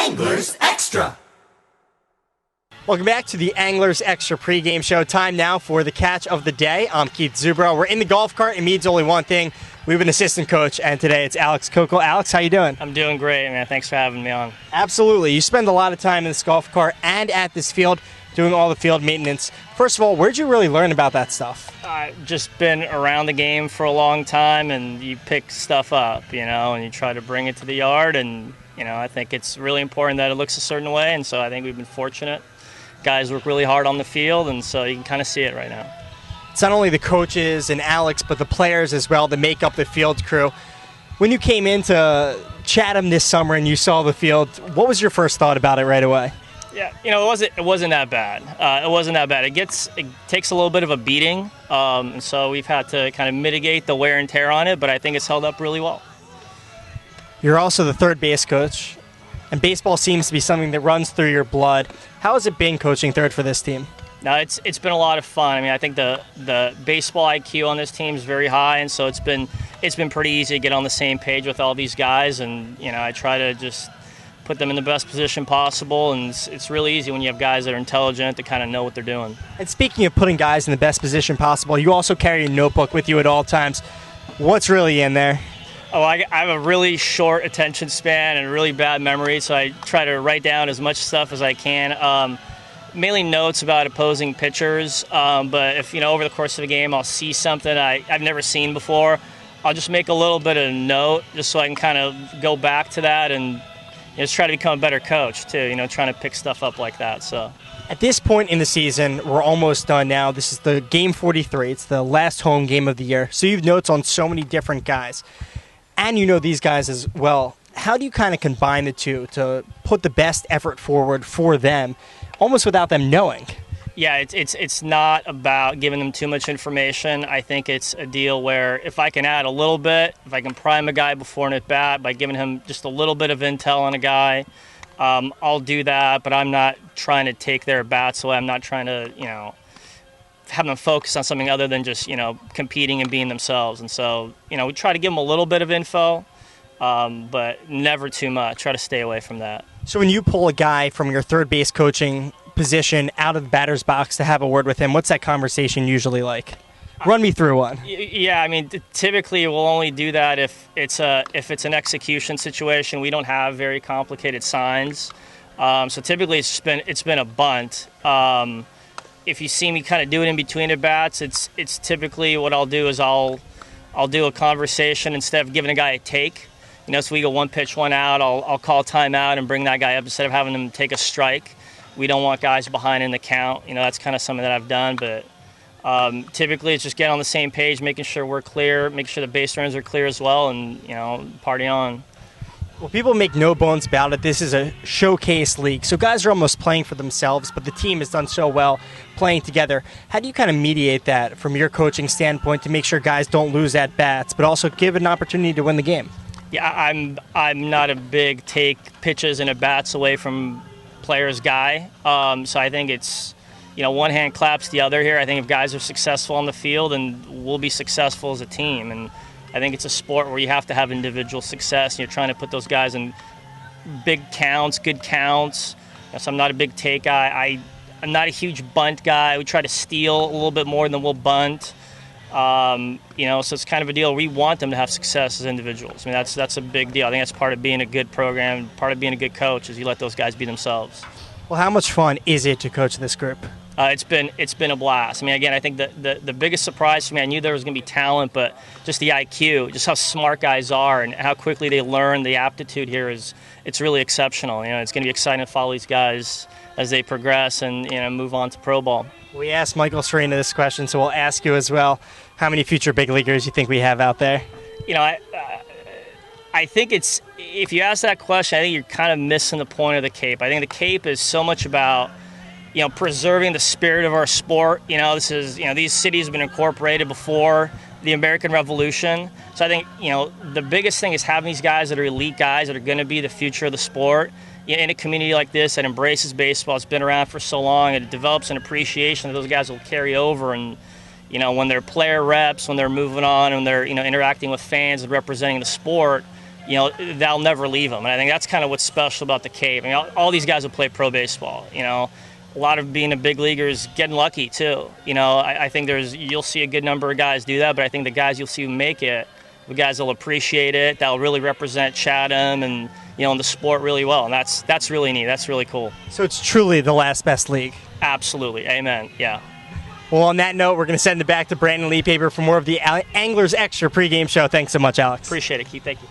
Anglers Extra. Welcome back to the Anglers Extra pregame show. Time now for the catch of the day. I'm Keith Zubro. We're in the golf cart. It means only one thing. We have an assistant coach, and today it's Alex Kocol. Alex, how you doing? I'm doing great, man. Thanks for having me on. Absolutely. You spend a lot of time in this golf cart and at this field doing all the field maintenance. First of all, where'd you really learn about that stuff? I've just been around the game for a long time, and you pick stuff up, and you try to bring it to the yard, and, I think it's really important that it looks a certain way, and so I think we've been fortunate. Guys work really hard on the field, and so you can kind of see it right now. It's not only the coaches and Alex, but the players as well that make up the field crew. When you came into Chatham this summer and you saw the field, what was your first thought about it right away? Yeah, it wasn't that bad. It wasn't that bad. It takes a little bit of a beating, and so we've had to kind of mitigate the wear and tear on it, but I think it's held up really well. You're also the third base coach, and baseball seems to be something that runs through your blood. How has it been coaching third for this team? No, it's been a lot of fun. I mean, I think the baseball IQ on this team is very high, and so it's been pretty easy to get on the same page with all these guys. And I try to just put them in the best position possible, and it's really easy when you have guys that are intelligent to kind of know what they're doing. And speaking of putting guys in the best position possible, you also carry a notebook with you at all times. What's really in there? Oh, I have a really short attention span and a really bad memory, so I try to write down as much stuff as I can. Mainly notes about opposing pitchers, but if, over the course of a game I'll see something I've never seen before, I'll just make a little bit of note just so I can kind of go back to that and just try to become a better coach too, trying to pick stuff up like that. So at this point in the season, we're almost done now. This is the game 43. It's the last home game of the year. So you have notes on so many different guys. And you know these guys as well. How do you kind of combine the two to put the best effort forward for them, almost without them knowing? Yeah, it's not about giving them too much information. I think it's a deal where if I can add a little bit, if I can prime a guy before an at-bat by giving him just a little bit of intel on a guy, I'll do that, but I'm not trying to take their bats away. I'm not trying to, have them focus on something other than just, competing and being themselves. And so, we try to give them a little bit of info, but never too much. Try to stay away from that. So when you pull a guy from your third base coaching position out of the batter's box to have a word with him, what's that conversation usually like? Run me through one. Yeah, I mean, typically we'll only do that if it's an execution situation. We don't have very complicated signs, so typically it's been a bunt. If you see me kind of do it in between at bats, it's typically what I'll do is I'll do a conversation instead of giving a guy a take. So we go one pitch, one out. I'll call timeout and bring that guy up instead of having him take a strike. We don't want guys behind in the count. That's kind of something that I've done, but typically it's just get on the same page, making sure we're clear, making sure the base runners are clear as well, and party on. Well, people make no bones about it. This is a showcase league, so guys are almost playing for themselves, but the team has done so well playing together. How do you kind of mediate that from your coaching standpoint to make sure guys don't lose at bats, but also give an opportunity to win the game? Yeah, I'm not a big take pitches and at bats away from players guy. So I think it's one hand claps the other here. I think if guys are successful on the field, and we'll be successful as a team. And I think it's a sport where you have to have individual success, and you're trying to put those guys in big counts, good counts. So I'm not a big take guy. I'm not a huge bunt guy. We try to steal a little bit more than we'll bunt. So it's kind of a deal. We want them to have success as individuals. I mean, that's a big deal. I think that's part of being a good program, part of being a good coach, is you let those guys be themselves. Well, how much fun is it to coach this group? It's been a blast. I mean, again, I think the biggest surprise for me, I knew there was going to be talent, but just the IQ, just how smart guys are and how quickly they learn, the aptitude here it's really exceptional. It's going to be exciting to follow these guys as they progress and move on to pro ball. We asked Michael Serena this question, so we'll ask you as well. How many future big leaguers you think we have out there? I think if you ask that question, I think you're kind of missing the point of the Cape. I think the Cape is so much about preserving the spirit of our sport. This is these cities have been incorporated before the American Revolution. So I think the biggest thing is having these guys that are elite guys that are going to be the future of the sport. In a community like this that embraces baseball, it's been around for so long, and it develops an appreciation that those guys will carry over. And when they're player reps, when they're moving on, and they're interacting with fans and representing the sport, that'll never leave them. And I think that's kind of what's special about the Cave. I mean, all these guys will play pro baseball. A lot of being a big leaguer is getting lucky too. I think you'll see a good number of guys do that, but I think the guys you'll see who make it, the guys will appreciate it. That'll really represent Chatham and the sport really well. And that's really neat. That's really cool. So it's truly the last best league. Absolutely. Amen. Yeah. Well, on that note, we're going to send it back to Brandon Leapaper for more of the Anglers Extra pregame show. Thanks so much, Alex. Appreciate it, Keith. Thank you.